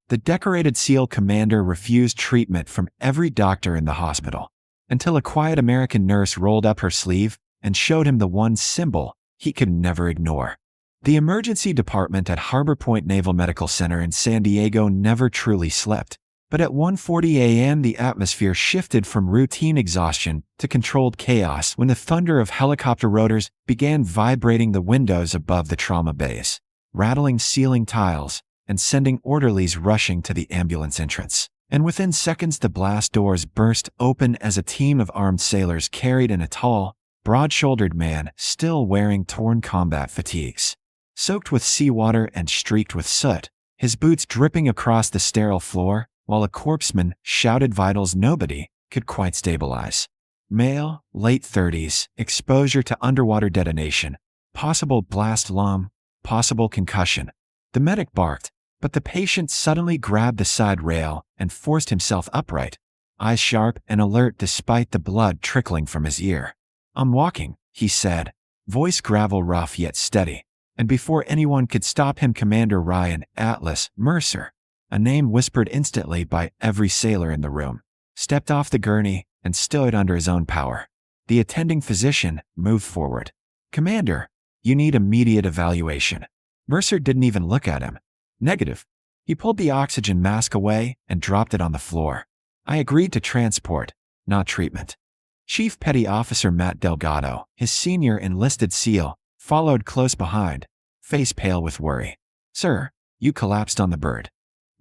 The decorated SEAL commander refused treatment from every doctor in the hospital, until a quiet American nurse rolled up her sleeve and showed him the one symbol he could never ignore. The emergency department at Harbor Point Naval Medical Center in San Diego never truly slept. But at 1:40 a.m. the atmosphere shifted from routine exhaustion to controlled chaos when the thunder of helicopter rotors began vibrating the windows above the trauma bays, rattling ceiling tiles, and sending orderlies rushing to the ambulance entrance. And within seconds the blast doors burst open as a team of armed sailors carried in a tall, broad-shouldered man still wearing torn combat fatigues, soaked with seawater and streaked with soot, his boots dripping across the sterile floor, while a corpsman shouted vitals nobody could quite stabilize. Male, late 30s, exposure to underwater detonation, possible blast lung, possible concussion. The medic barked, but the patient suddenly grabbed the side rail and forced himself upright, eyes sharp and alert despite the blood trickling from his ear. "I'm walking," he said, voice gravel rough yet steady. And before anyone could stop him, Commander Ryan Atlas Mercer, a name whispered instantly by every sailor in the room, stepped off the gurney and stood under his own power. The attending physician moved forward. "Commander, you need immediate evaluation." Mercer didn't even look at him. "Negative." He pulled the oxygen mask away and dropped it on the floor. "I agreed to transport, not treatment." Chief Petty Officer Matt Delgado, his senior enlisted SEAL, followed close behind, face pale with worry. "Sir, you collapsed on the bird."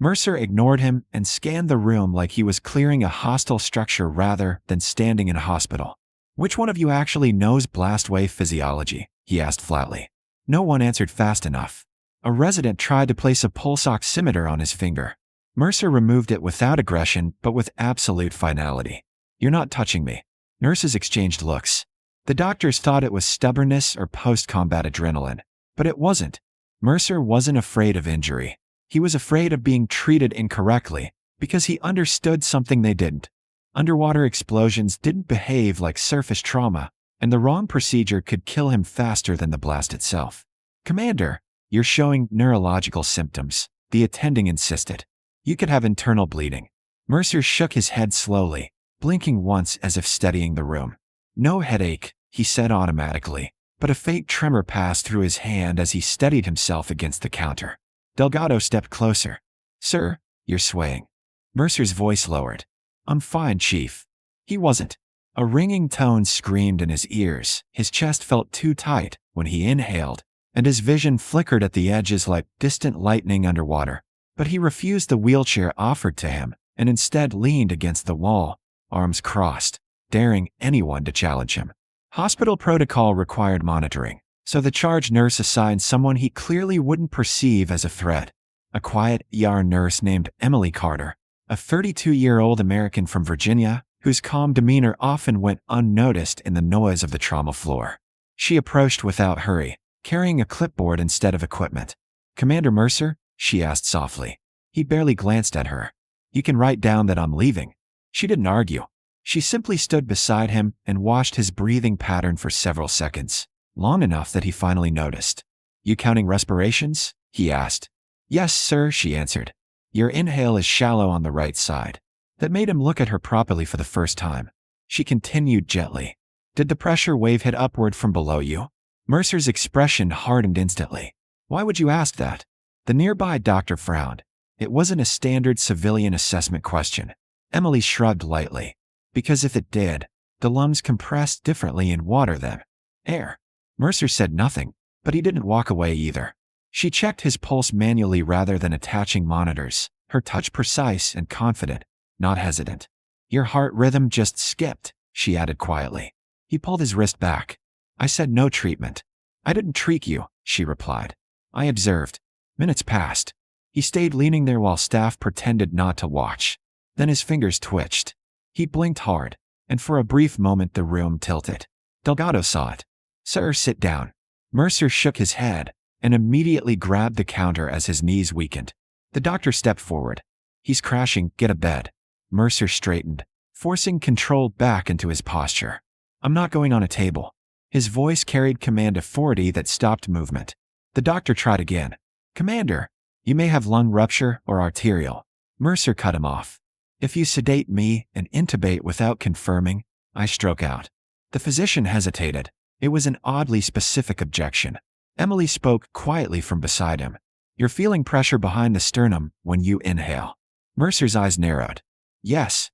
Mercer ignored him and scanned the room like he was clearing a hostile structure rather than standing in a hospital. "Which one of you actually knows blast wave physiology?" he asked flatly. No one answered fast enough. A resident tried to place a pulse oximeter on his finger. Mercer removed it without aggression but with absolute finality. "You're not touching me." Nurses exchanged looks. The doctors thought it was stubbornness or post-combat adrenaline, but it wasn't. Mercer wasn't afraid of injury. He was afraid of being treated incorrectly because he understood something they didn't. Underwater explosions didn't behave like surface trauma, and the wrong procedure could kill him faster than the blast itself. "Commander, you're showing neurological symptoms," the attending insisted. "You could have internal bleeding." Mercer shook his head slowly, blinking once as if steadying the room. "No headache," he said automatically, but a faint tremor passed through his hand as he steadied himself against the counter. Delgado stepped closer. "Sir, you're swaying." Mercer's voice lowered. "I'm fine, Chief." He wasn't. A ringing tone screamed in his ears. His chest felt too tight when he inhaled, and his vision flickered at the edges like distant lightning underwater. But he refused the wheelchair offered to him and instead leaned against the wall, arms crossed, daring anyone to challenge him. Hospital protocol required monitoring, so the charge nurse assigned someone he clearly wouldn't perceive as a threat. A quiet ER nurse named Emily Carter, a 32-year-old American from Virginia, whose calm demeanor often went unnoticed in the noise of the trauma floor. She approached without hurry, carrying a clipboard instead of equipment. "Commander Mercer?" she asked softly. He barely glanced at her. "You can write down that I'm leaving." She didn't argue. She simply stood beside him and watched his breathing pattern for several seconds, long enough that he finally noticed. "You counting respirations?" he asked. "Yes, sir," she answered. "Your inhale is shallow on the right side." That made him look at her properly for the first time. She continued gently. "Did the pressure wave hit upward from below you?" Mercer's expression hardened instantly. "Why would you ask that?" The nearby doctor frowned. It wasn't a standard civilian assessment question. Emily shrugged lightly. "Because if it did, the lungs compressed differently in water than air." Mercer said nothing, but he didn't walk away either. She checked his pulse manually rather than attaching monitors, her touch precise and confident, not hesitant. "Your heart rhythm just skipped," she added quietly. He pulled his wrist back. "I said no treatment." "I didn't treat you," she replied. "I observed." Minutes passed. He stayed leaning there while staff pretended not to watch. Then his fingers twitched. He blinked hard, and for a brief moment the room tilted. Delgado saw it. "Sir, sit down." Mercer shook his head and immediately grabbed the counter as his knees weakened. The doctor stepped forward. "He's crashing, get a bed." Mercer straightened, forcing control back into his posture. "I'm not going on a table." His voice carried command authority that stopped movement. The doctor tried again. "Commander, You may have lung rupture or arterial. Mercer cut him off. If you sedate me and intubate without confirming, I stroke out. The physician hesitated. It was an oddly specific objection. Emily spoke quietly from beside him. You're feeling pressure behind the sternum when you inhale. Mercer's eyes narrowed. Yes.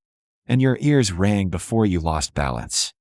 And your ears rang before you lost balance.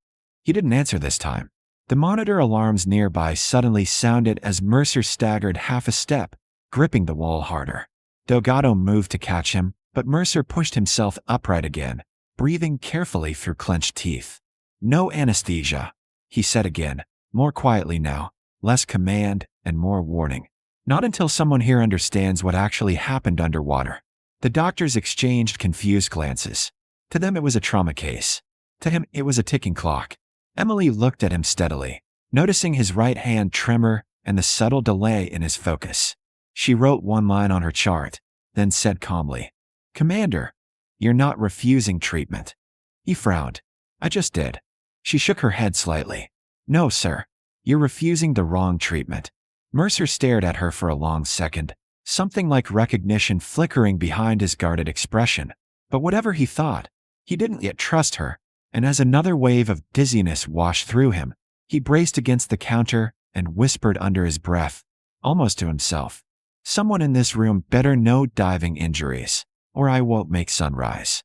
He didn't answer this time. The monitor alarms nearby suddenly sounded as Mercer staggered half a step, gripping the wall harder. Delgado moved to catch him, but Mercer pushed himself upright again, breathing carefully through clenched teeth. No anesthesia, he said again, more quietly now, less command and more warning. Not until someone here understands what actually happened underwater. The doctors exchanged confused glances. To them it was a trauma case. To him it was a ticking clock. Emily looked at him steadily, noticing his right hand tremor and the subtle delay in his focus. She wrote one line on her chart, then said calmly, Commander, you're not refusing treatment. He frowned. I just did. She shook her head slightly. No, sir. You're refusing the wrong treatment. Mercer stared at her for a long second, something like recognition flickering behind his guarded expression. But whatever he thought, he didn't yet trust her, and as another wave of dizziness washed through him, he braced against the counter and whispered under his breath, almost to himself, Someone in this room better know diving injuries, or I won't make sunrise.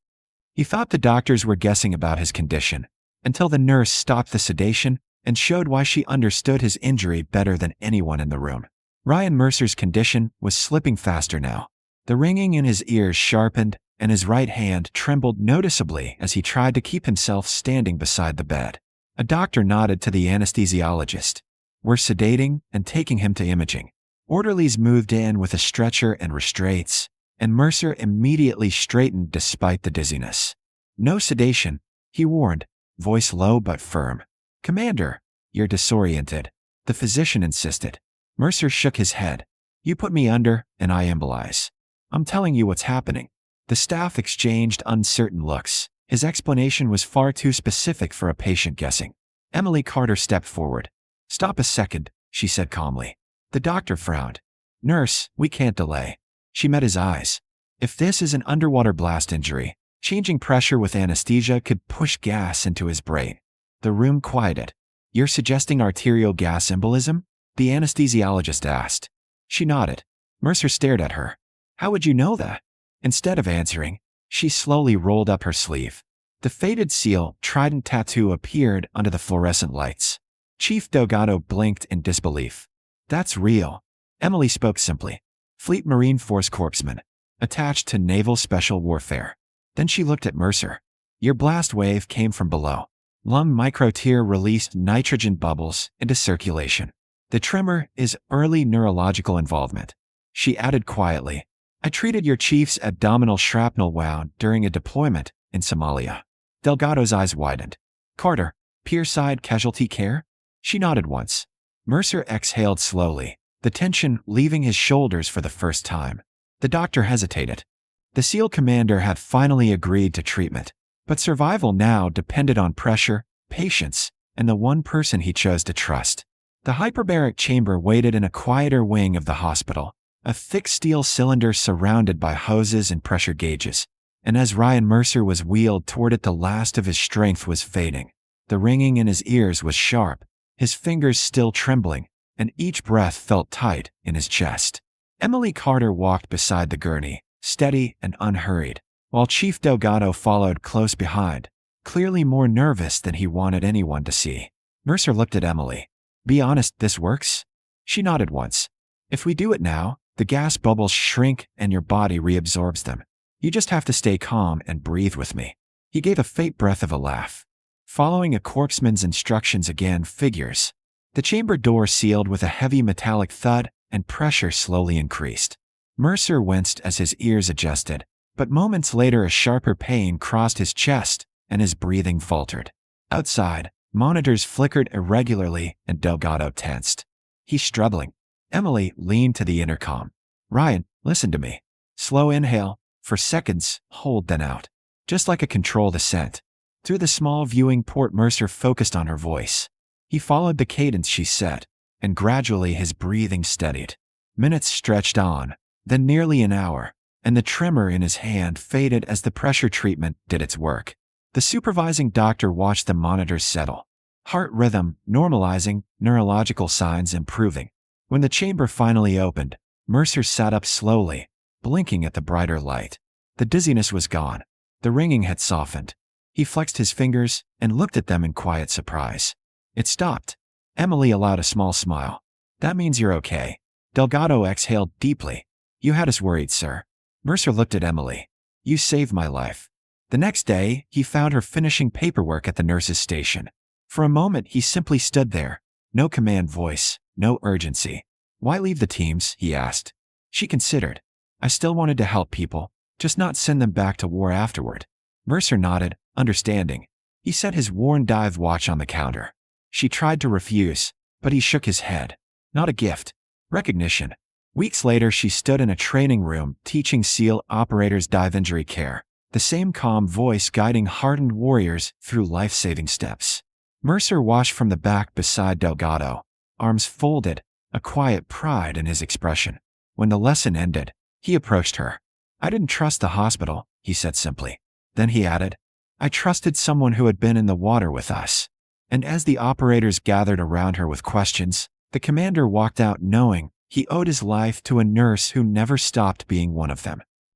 He thought the doctors were guessing about his condition, until the nurse stopped the sedation and showed why she understood his injury better than anyone in the room. Ryan Mercer's condition was slipping faster now. The ringing in his ears sharpened, and his right hand trembled noticeably as he tried to keep himself standing beside the bed. A doctor nodded to the anesthesiologist. We're sedating and taking him to imaging. Orderlies moved in with a stretcher and restraints, and Mercer immediately straightened despite the dizziness. No sedation, he warned, voice low but firm. Commander, you're disoriented, the physician insisted. Mercer shook his head. You put me under, and I embolize. I'm telling you what's happening. The staff exchanged uncertain looks. His explanation was far too specific for a patient guessing. Emily Carter stepped forward. Stop a second, she said calmly. The doctor frowned. Nurse, we can't delay. She met his eyes. If this is an underwater blast injury, changing pressure with anesthesia could push gas into his brain. The room quieted. You're suggesting arterial gas embolism? The anesthesiologist asked. She nodded. Mercer stared at her. How would you know that? Instead of answering, she slowly rolled up her sleeve. The faded seal, trident tattoo appeared under the fluorescent lights. Chief Delgado blinked in disbelief. That's real. Emily spoke simply. Fleet Marine Force corpsman, attached to Naval Special Warfare. Then she looked at Mercer. Your blast wave came from below. Lung microtear released nitrogen bubbles into circulation. The tremor is early neurological involvement. She added quietly, I treated your chief's abdominal shrapnel wound during a deployment in Somalia. Delgado's eyes widened. Carter, Pierside Casualty Care? She nodded once. Mercer exhaled slowly, the tension leaving his shoulders for the first time. The doctor hesitated. The SEAL commander had finally agreed to treatment, but survival now depended on pressure, patience, and the one person he chose to trust. The hyperbaric chamber waited in a quieter wing of the hospital, a thick steel cylinder surrounded by hoses and pressure gauges, and as Ryan Mercer was wheeled toward it, the last of his strength was fading. The ringing in his ears was sharp, his fingers still trembling, and each breath felt tight in his chest. Emily Carter walked beside the gurney, steady and unhurried, while Chief Delgado followed close behind, clearly more nervous than he wanted anyone to see. Mercer looked at Emily. Be honest, this works? She nodded once. If we do it now, the gas bubbles shrink and your body reabsorbs them. You just have to stay calm and breathe with me. He gave a faint breath of a laugh. Following a corpsman's instructions again, figures. The chamber door sealed with a heavy metallic thud, and pressure slowly increased. Mercer winced as his ears adjusted, but moments later a sharper pain crossed his chest, and his breathing faltered. Outside, monitors flickered irregularly, and Delgado tensed. He's struggling. Emily leaned to the intercom. Ryan, listen to me. Slow inhale, for seconds, hold then out. Just like a controlled ascent. Through the small viewing port, Mercer focused on her voice. He followed the cadence she set, and gradually his breathing steadied. Minutes stretched on, then nearly an hour, and the tremor in his hand faded as the pressure treatment did its work. The supervising doctor watched the monitors settle. Heart rhythm normalizing, neurological signs improving. When the chamber finally opened, Mercer sat up slowly, blinking at the brighter light. The dizziness was gone. The ringing had softened. He flexed his fingers and looked at them in quiet surprise. It stopped. Emily allowed a small smile. "That means you're okay." Delgado exhaled deeply. "You had us worried, sir." Mercer looked at Emily. "You saved my life." The next day, he found her finishing paperwork at the nurse's station. For a moment, he simply stood there. No command voice, no urgency. "Why leave the teams?" he asked. She considered. "I still wanted to help people, just not send them back to war afterward." Mercer nodded, understanding. He set his worn dive watch on the counter. She tried to refuse, but he shook his head. Not a gift. Recognition. Weeks later, she stood in a training room teaching SEAL operators dive injury care, the same calm voice guiding hardened warriors through life-saving steps. Mercer watched from the back beside Delgado, arms folded, a quiet pride in his expression. When the lesson ended, he approached her. "I didn't trust the hospital," he said simply. Then he added, "I trusted someone who had been in the water with us." And as the operators gathered around her with questions, the commander walked out knowing he owed his life to a nurse who never stopped being one of them.